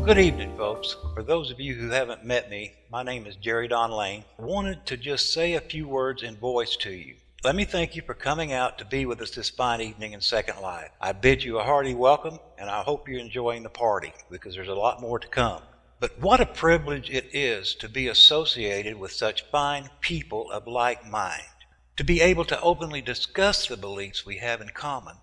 Good evening, folks. For those of you who haven't met me, my name is JerryDon Lane. I wanted to just say a few words in voice to you. Let me thank you for coming out to be with us this fine evening in Second Life. I bid you a hearty welcome, and I hope you're enjoying the party, because there's a lot more to come. But what a privilege it is to be associated with such fine people of like mind, to be able to openly discuss the beliefs we have in common,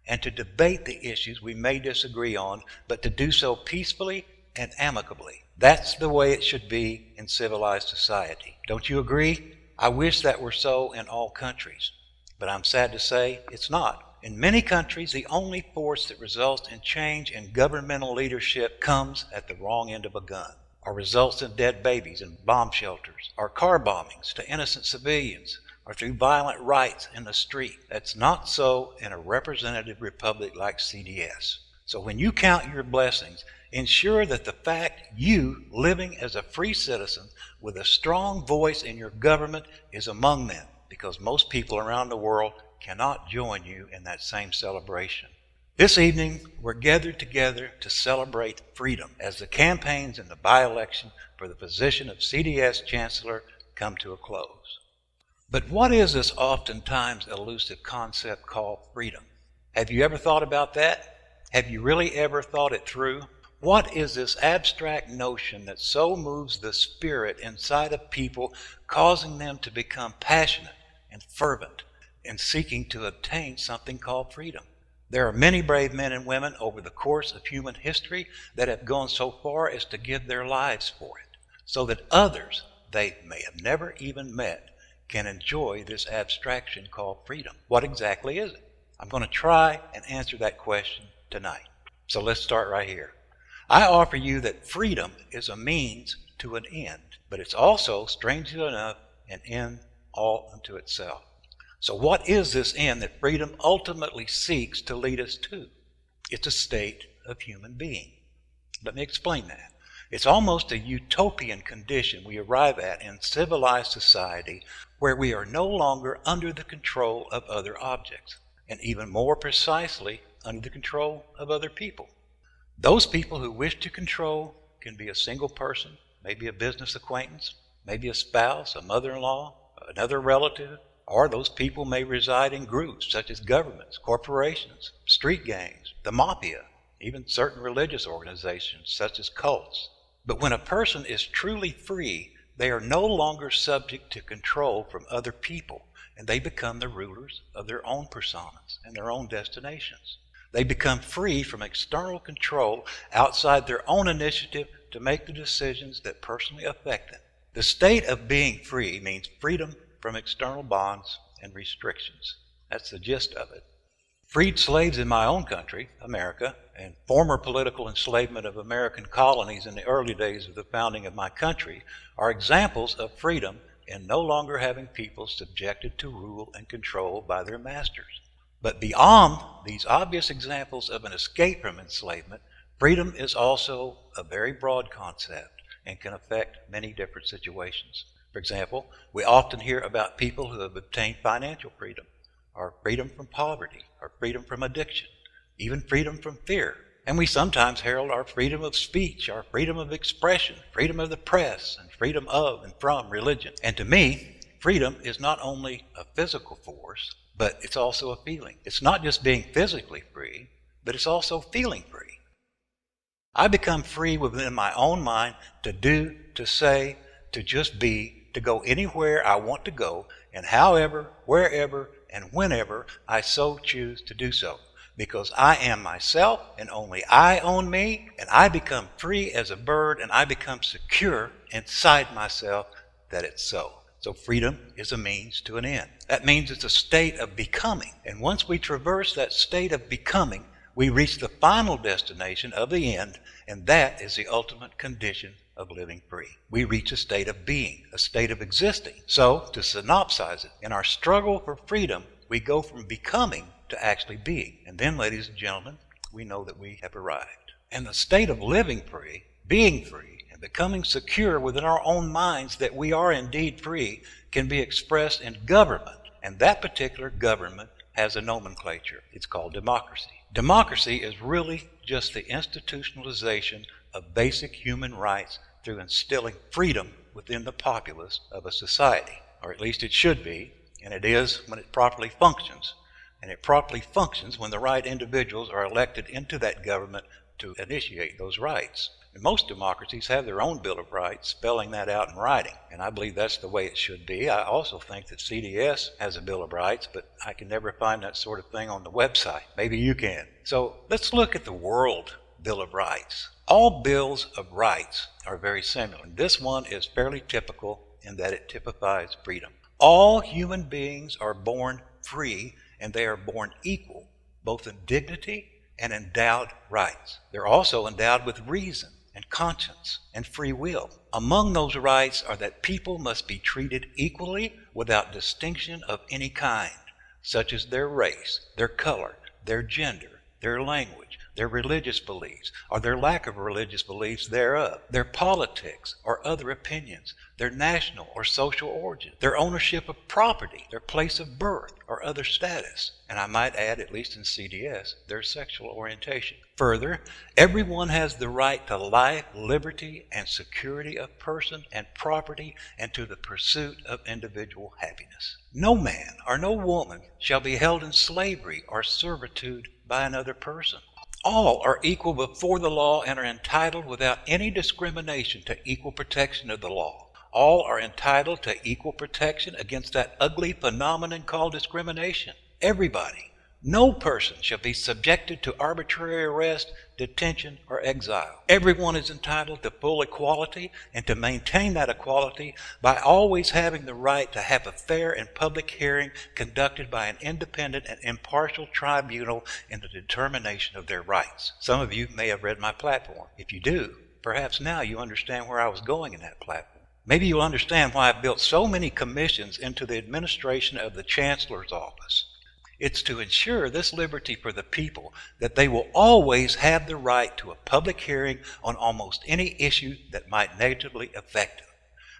and to debate the issues we may disagree on, but to do so peacefully and amicably. That's the way it should be in civilized society. Don't you agree? I wish that were so in all countries, but I'm sad to say it's not. In many countries, the only force that results in change in governmental leadership comes at the wrong end of a gun, or results in dead babies in bomb shelters, or car bombings to innocent civilians, or through violent riots in the street. That's not so in a representative republic like CDS. So when you count your blessings, ensure that the fact you, living as a free citizen with a strong voice in your government, is among them, because most people around the world cannot join you in that same celebration. This evening, we're gathered together to celebrate freedom as the campaigns in the by-election for the position of CDS Chancellor come to a close. But what is this oftentimes elusive concept called freedom? Have you ever thought about that? Have you really ever thought it through? What is this abstract notion that so moves the spirit inside of people, causing them to become passionate and fervent in seeking to obtain something called freedom? There are many brave men and women over the course of human history that have gone so far as to give their lives for it, so that others they may have never even met can enjoy this abstraction called freedom. What exactly is it? I'm going to try and answer that question tonight. So let's start right here. I offer you that freedom is a means to an end, but it's also, strangely enough, an end all unto itself. So what is this end that freedom ultimately seeks to lead us to? It's a state of human being. Let me explain that. It's almost a utopian condition we arrive at in civilized society where we are no longer under the control of other objects, and even more precisely, under the control of other people. Those people who wish to control can be a single person, maybe a business acquaintance, maybe a spouse, a mother-in-law, another relative, or those people may reside in groups such as governments, corporations, street gangs, the mafia, even certain religious organizations such as cults. But when a person is truly free, they are no longer subject to control from other people, and they become the rulers of their own personas and their own destinations. They become free from external control outside their own initiative to make the decisions that personally affect them. The state of being free means freedom from external bonds and restrictions. That's the gist of it. Freed slaves in my own country, America, and former political enslavement of American colonies in the early days of the founding of my country are examples of freedom in no longer having people subjected to rule and control by their masters. But beyond these obvious examples of an escape from enslavement, freedom is also a very broad concept and can affect many different situations. For example, we often hear about people who have obtained financial freedom, or freedom from poverty, or freedom from addiction, even freedom from fear. And we sometimes herald our freedom of speech, our freedom of expression, freedom of the press, and freedom of and from religion. And to me, freedom is not only a physical force, but it's also a feeling. It's not just being physically free, but it's also feeling free. I become free within my own mind to do, to say, to just be, to go anywhere I want to go, and however, wherever, and whenever I so choose to do so. Because I am myself, and only I own me, and I become free as a bird, and I become secure inside myself that it's so. So freedom is a means to an end. That means it's a state of becoming. And once we traverse that state of becoming, we reach the final destination of the end, and that is the ultimate condition of living free. We reach a state of being, a state of existing. So, to synopsize it, in our struggle for freedom, we go from becoming to actually being. And then, ladies and gentlemen, we know that we have arrived. And the state of living free, being free, and becoming secure within our own minds that we are indeed free can be expressed in government. And that particular government has a nomenclature. It's called democracy. Democracy is really just the institutionalization of basic human rights through instilling freedom within the populace of a society, or at least it should be, and it is when it properly functions. And it properly functions when the right individuals are elected into that government to initiate those rights. And most democracies have their own Bill of Rights, spelling that out in writing, and I believe that's the way it should be. I also think that CDS has a Bill of Rights, but I can never find that sort of thing on the website. Maybe you can. So let's look at the World Bill of Rights. All bills of rights are very similar. This one is fairly typical in that it typifies freedom. All human beings are born free, and they are born equal, both in dignity and endowed rights. They're also endowed with reason and conscience and free will. Among those rights are that people must be treated equally without distinction of any kind, such as their race, their color, their gender, their language, their religious beliefs, or their lack of religious beliefs thereof, their politics or other opinions, their national or social origin, their ownership of property, their place of birth or other status, and I might add, at least in CDS, their sexual orientation. Further, everyone has the right to life, liberty, and security of person and property, and to the pursuit of individual happiness. No man or no woman shall be held in slavery or servitude by another person. All are equal before the law and are entitled without any discrimination to equal protection of the law. All are entitled to equal protection against that ugly phenomenon called discrimination. Everybody. No person shall be subjected to arbitrary arrest, detention, or exile. Everyone is entitled to full equality and to maintain that equality by always having the right to have a fair and public hearing conducted by an independent and impartial tribunal in the determination of their rights. Some of you may have read my platform. If you do, perhaps now you understand where I was going in that platform. Maybe you'll understand why I built so many commissions into the administration of the Chancellor's office. It's to ensure this liberty for the people that they will always have the right to a public hearing on almost any issue that might negatively affect them.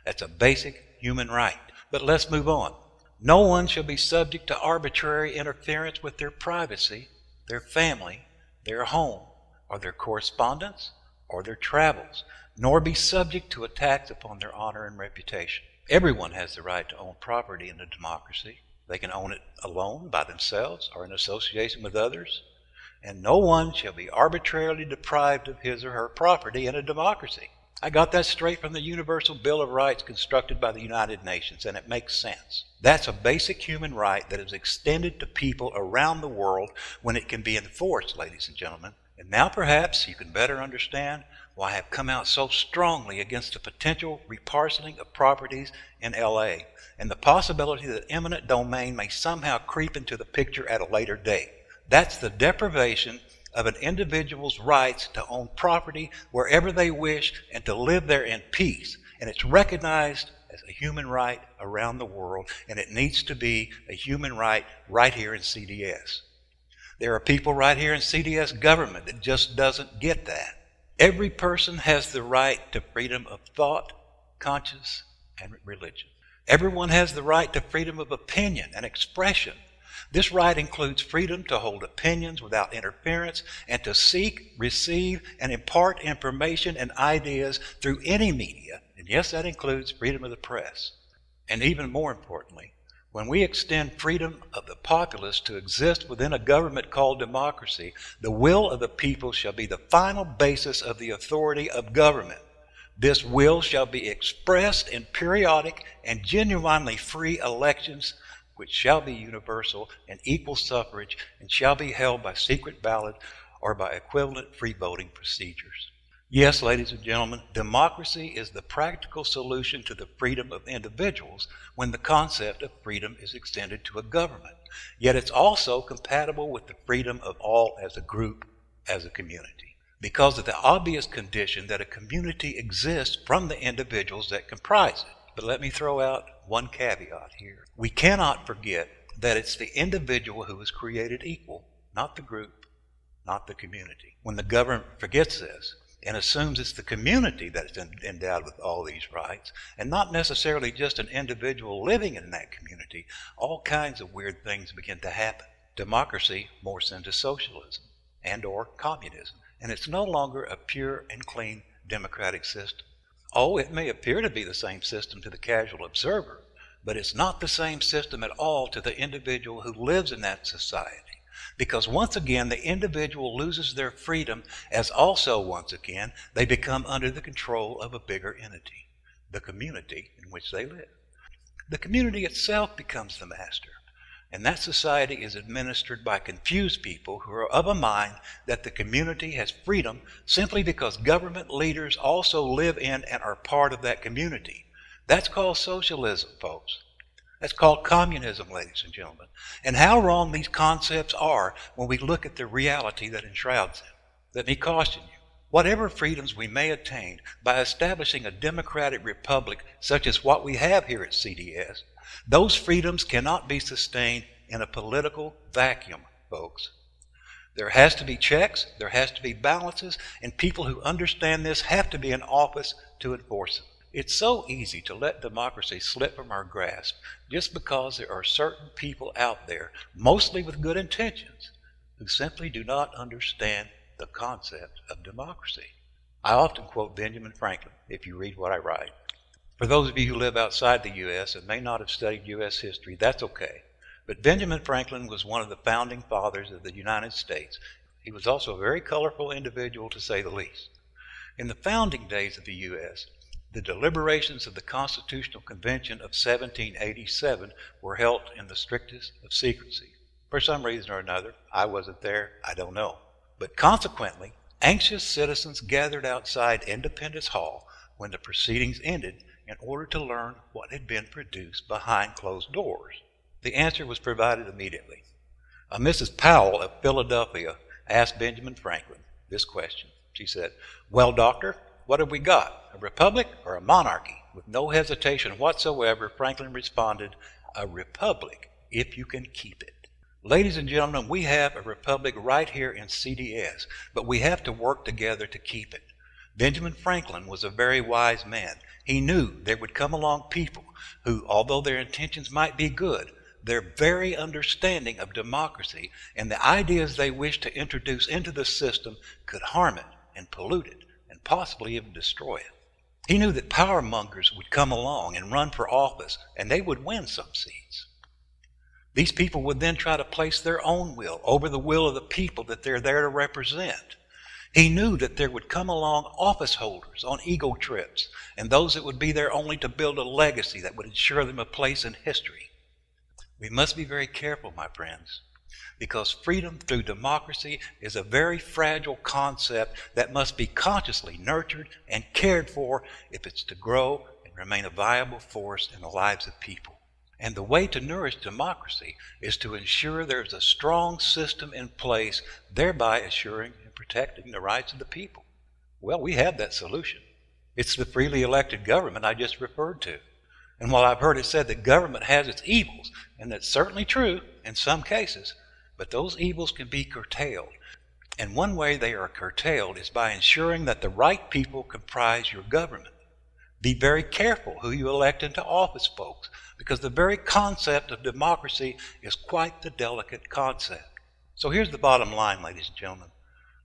That's a basic human right. But let's move on. No one shall be subject to arbitrary interference with their privacy, their family, their home, or their correspondence, or their travels, nor be subject to attacks upon their honor and reputation. Everyone has the right to own property in a democracy. They can own it alone, by themselves, or in association with others. And no one shall be arbitrarily deprived of his or her property in a democracy. I got that straight from the Universal Bill of Rights constructed by the United Nations, and it makes sense. That's a basic human right that is extended to people around the world when it can be enforced, ladies and gentlemen. And now perhaps you can better understand why I have come out so strongly against the potential reparceling of properties in LA and the possibility that eminent domain may somehow creep into the picture at a later date. That's the deprivation of an individual's rights to own property wherever they wish and to live there in peace. And it's recognized as a human right around the world, and it needs to be a human right right here in CDS. There are people right here in CDS government that just doesn't get that. Every person has the right to freedom of thought, conscience, and religion. Everyone has the right to freedom of opinion and expression. This right includes freedom to hold opinions without interference and to seek, receive, and impart information and ideas through any media. And yes, that includes freedom of the press. And even more importantly, when we extend freedom of the populace to exist within a government called democracy, the will of the people shall be the final basis of the authority of government. This will shall be expressed in periodic and genuinely free elections, which shall be universal and equal suffrage, and shall be held by secret ballot or by equivalent free voting procedures. Yes, ladies and gentlemen, democracy is the practical solution to the freedom of individuals when the concept of freedom is extended to a government. Yet it's also compatible with the freedom of all as a group, as a community, because of the obvious condition that a community exists from the individuals that comprise it. But let me throw out one caveat here. We cannot forget that it's the individual who is created equal, not the group, not the community. When the government forgets this, and assumes it's the community that's endowed with all these rights, and not necessarily just an individual living in that community, all kinds of weird things begin to happen. Democracy morphs into socialism and or communism, and it's no longer a pure and clean democratic system. Oh, it may appear to be the same system to the casual observer, but it's not the same system at all to the individual who lives in that society. Because once again, the individual loses their freedom, as also once again, they become under the control of a bigger entity, the community in which they live. The community itself becomes the master, and that society is administered by confused people who are of a mind that the community has freedom simply because government leaders also live in and are part of that community. That's called socialism, folks. That's called communism, ladies and gentlemen. And how wrong these concepts are when we look at the reality that enshrouds them. Let me caution you. Whatever freedoms we may attain by establishing a democratic republic such as what we have here at CDS, those freedoms cannot be sustained in a political vacuum, folks. There has to be checks, there has to be balances, and people who understand this have to be in office to enforce them. It's so easy to let democracy slip from our grasp just because there are certain people out there, mostly with good intentions, who simply do not understand the concept of democracy. I often quote Benjamin Franklin if you read what I write. For those of you who live outside the U.S. and may not have studied U.S. history, that's okay. But Benjamin Franklin was one of the founding fathers of the United States. He was also a very colorful individual, to say the least. In the founding days of the U.S., the deliberations of the Constitutional Convention of 1787 were held in the strictest of secrecy. For some reason or another, I wasn't there, I don't know. But consequently, anxious citizens gathered outside Independence Hall when the proceedings ended in order to learn what had been produced behind closed doors. The answer was provided immediately. Mrs. Powell of Philadelphia asked Benjamin Franklin this question. She said, "Well, doctor, what have we got, a republic or a monarchy?" With no hesitation whatsoever, Franklin responded, "A republic, if you can keep it." Ladies and gentlemen, we have a republic right here in CDS, but we have to work together to keep it. Benjamin Franklin was a very wise man. He knew there would come along people who, although their intentions might be good, their very understanding of democracy and the ideas they wished to introduce into the system could harm it and pollute it and possibly even destroy it. He knew that power mongers would come along and run for office, and they would win some seats. These people would then try to place their own will over the will of the people that they're there to represent. He knew that there would come along office holders on ego trips, and those that would be there only to build a legacy that would ensure them a place in history. We must be very careful, my friends, because freedom through democracy is a very fragile concept that must be consciously nurtured and cared for if it's to grow and remain a viable force in the lives of people. And the way to nourish democracy is to ensure there's a strong system in place, thereby assuring and protecting the rights of the people. Well, we have that solution. It's the freely elected government I just referred to. And while I've heard it said that government has its evils, and that's certainly true in some cases, but those evils can be curtailed. And one way they are curtailed is by ensuring that the right people comprise your government. Be very careful who you elect into office, folks, because the very concept of democracy is quite the delicate concept. So here's the bottom line, ladies and gentlemen.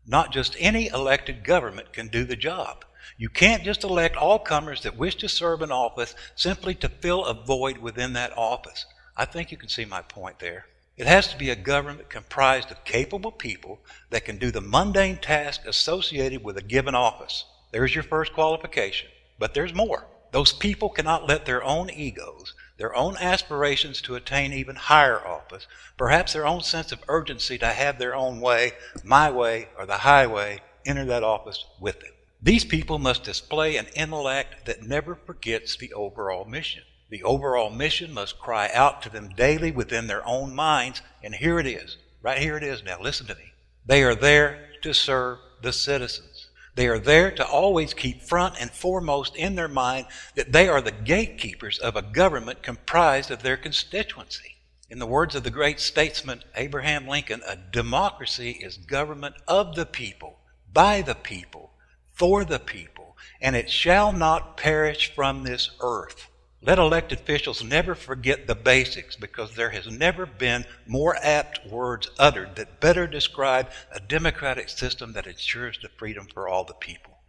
Not just any elected government can do the job. You can't just elect all comers that wish to serve in office simply to fill a void within that office. I think you can see my point there. It has to be a government comprised of capable people that can do the mundane task associated with a given office. There's your first qualification. But there's more. Those people cannot let their own egos, their own aspirations to attain even higher office, perhaps their own sense of urgency to have their own way, my way, or the highway, enter that office with them. These people must display an intellect that never forgets the overall mission. The overall mission must cry out to them daily within their own minds, and here it is. Right here it is now. Listen to me. They are there to serve the citizens. They are there to always keep front and foremost in their mind that they are the gatekeepers of a government comprised of their constituency. In the words of the great statesman Abraham Lincoln, a democracy is government of the people, by the people, for the people, and it shall not perish from this earth. Let elected officials never forget the basics, because there has never been more apt words uttered that better describe a democratic system that ensures the freedom for all the people.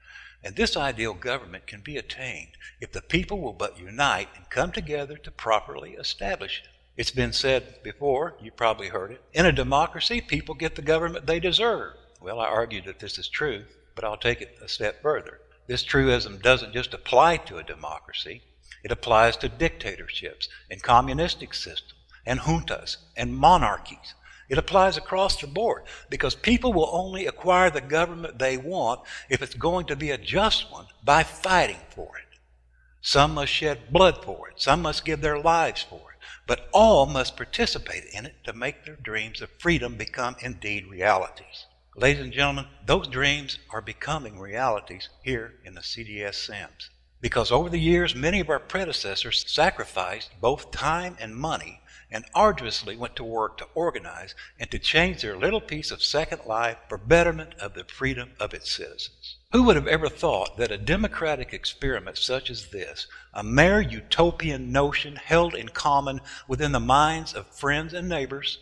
And this ideal government can be attained if the people will but unite and come together to properly establish it. It's been said before, you probably heard it, in a democracy, people get the government they deserve. Well, I argue that this is true, but I'll take it a step further. This truism doesn't just apply to a democracy. It applies to dictatorships and communistic systems and juntas and monarchies. It applies across the board, because people will only acquire the government they want if it's going to be a just one by fighting for it. Some must shed blood for it. Some must give their lives for it. But all must participate in it to make their dreams of freedom become indeed realities. Ladies and gentlemen, those dreams are becoming realities here in the CDS Sims. Because over the years, many of our predecessors sacrificed both time and money and arduously went to work to organize and to change their little piece of Second Life for betterment of the freedom of its citizens. Who would have ever thought that a democratic experiment such as this, a mere utopian notion held in common within the minds of friends and neighbors,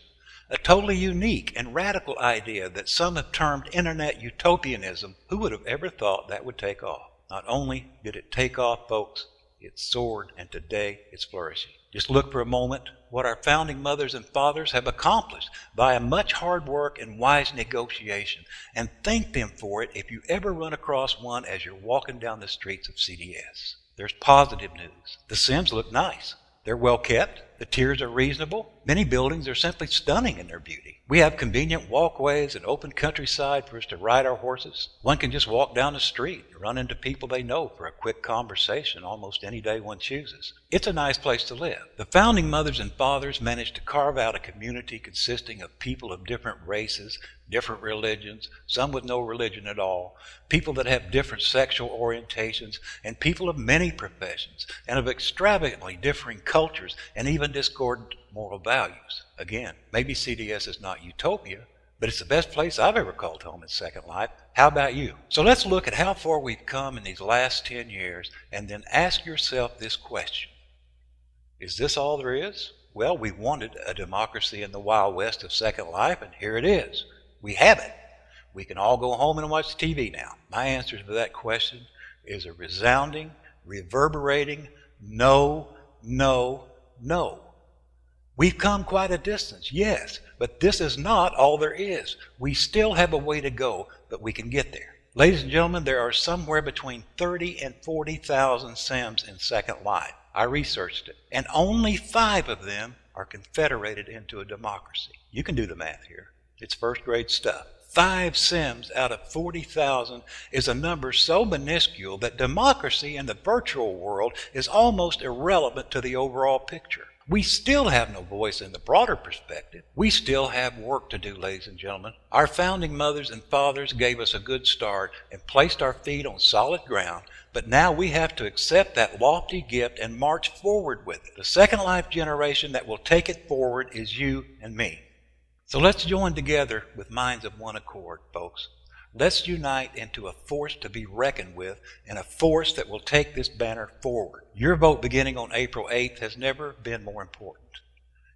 a totally unique and radical idea that some have termed internet utopianism, who would have ever thought that would take off? Not only did it take off, folks, it soared, and today it's flourishing. Just look for a moment what our founding mothers and fathers have accomplished via much hard work and wise negotiation, and thank them for it if you ever run across one as you're walking down the streets of CDS. There's positive news. The Sims look nice. They're well kept. The tiers are reasonable. Many buildings are simply stunning in their beauty. We have convenient walkways and open countryside for us to ride our horses. One can just walk down the street and run into people they know for a quick conversation almost any day one chooses. It's a nice place to live. The founding mothers and fathers managed to carve out a community consisting of people of different races, different religions, some with no religion at all, people that have different sexual orientations, and people of many professions, and of extravagantly differing cultures, and even discordant moral values. Again, maybe CDS is not utopia, but it's the best place I've ever called home in Second Life. How about you? So let's look at how far we've come in these last 10 years, and then ask yourself this question. Is this all there is? Well, we wanted a democracy in the Wild West of Second Life, and here it is. We have it. We can all go home and watch TV now. My answer to that question is a resounding, reverberating no, no, no. We've come quite a distance, yes, but this is not all there is. We still have a way to go, but we can get there. Ladies and gentlemen, there are somewhere between 30 and 40,000 Sims in Second Life. I researched it, and only 5 of them are confederated into a democracy. You can do the math here. It's first grade stuff. 5 Sims out of 40,000 is a number so minuscule that democracy in the virtual world is almost irrelevant to the overall picture. We still have no voice in the broader perspective. We still have work to do, ladies and gentlemen. Our founding mothers and fathers gave us a good start and placed our feet on solid ground, but now we have to accept that lofty gift and march forward with it. The Second Life generation that will take it forward is you and me. So let's join together with minds of one accord, folks. Let's unite into a force to be reckoned with, and a force that will take this banner forward. Your vote beginning on April 8th has never been more important.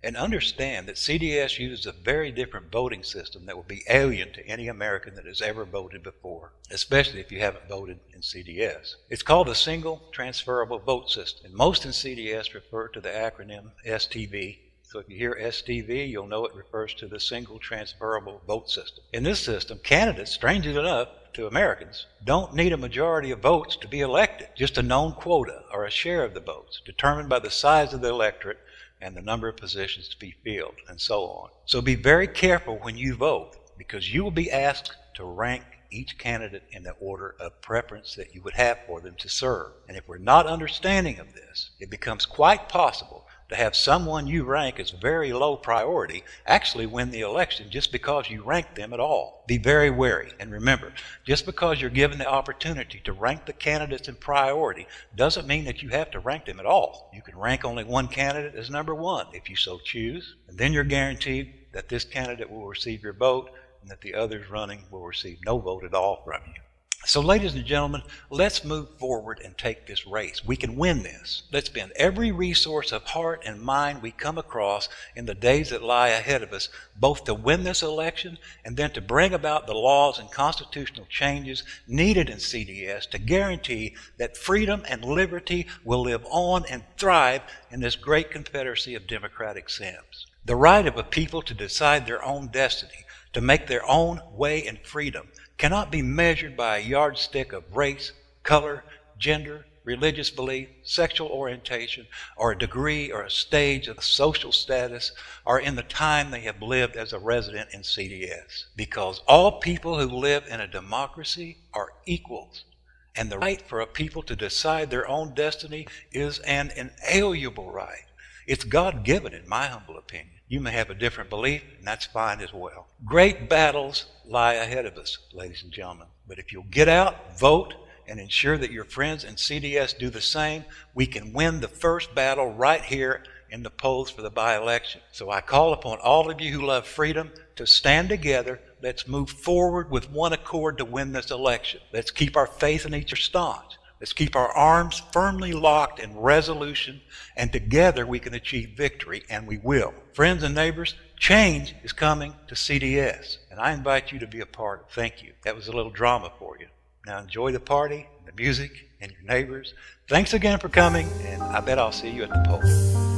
And understand that CDS uses a very different voting system that will be alien to any American that has ever voted before, especially if you haven't voted in CDS. It's called the Single Transferable Vote System, and most in CDS refer to the acronym STV. So if you hear STV, you'll know it refers to the Single Transferable Vote System. In this system, candidates, strangely enough to Americans, don't need a majority of votes to be elected, just a known quota or a share of the votes, determined by the size of the electorate and the number of positions to be filled, and so on. So be very careful when you vote, because you will be asked to rank each candidate in the order of preference that you would have for them to serve. And if we're not understanding of this, it becomes quite possible to have someone you rank as very low priority actually win the election just because you rank them at all. Be very wary. And remember, just because you're given the opportunity to rank the candidates in priority doesn't mean that you have to rank them at all. You can rank only one candidate as number 1 if you so choose, and then you're guaranteed that this candidate will receive your vote and that the others running will receive no vote at all from you. So ladies and gentlemen, let's move forward and take this race. We can win this. Let's spend every resource of heart and mind we come across in the days that lie ahead of us, both to win this election and then to bring about the laws and constitutional changes needed in CDS to guarantee that freedom and liberty will live on and thrive in this great Confederacy of Democratic Sims. The right of a people to decide their own destiny, to make their own way in freedom, cannot be measured by a yardstick of race, color, gender, religious belief, sexual orientation, or a degree or a stage of social status, or in the time they have lived as a resident in CDS. Because all people who live in a democracy are equals, and the right for a people to decide their own destiny is an inalienable right. It's God-given, in my humble opinion. You may have a different belief, and that's fine as well. Great battles lie ahead of us, ladies and gentlemen. But if you'll get out, vote, and ensure that your friends in CDS do the same, we can win the first battle right here in the polls for the by-election. So I call upon all of you who love freedom to stand together. Let's move forward with one accord to win this election. Let's keep our faith in each other staunch. Let's keep our arms firmly locked in resolution, and together we can achieve victory, and we will. Friends and neighbors, change is coming to CDS, and I invite you to be a part of it. Thank you. That was a little drama for you. Now enjoy the party, the music, and your neighbors. Thanks again for coming, and I bet I'll see you at the polls.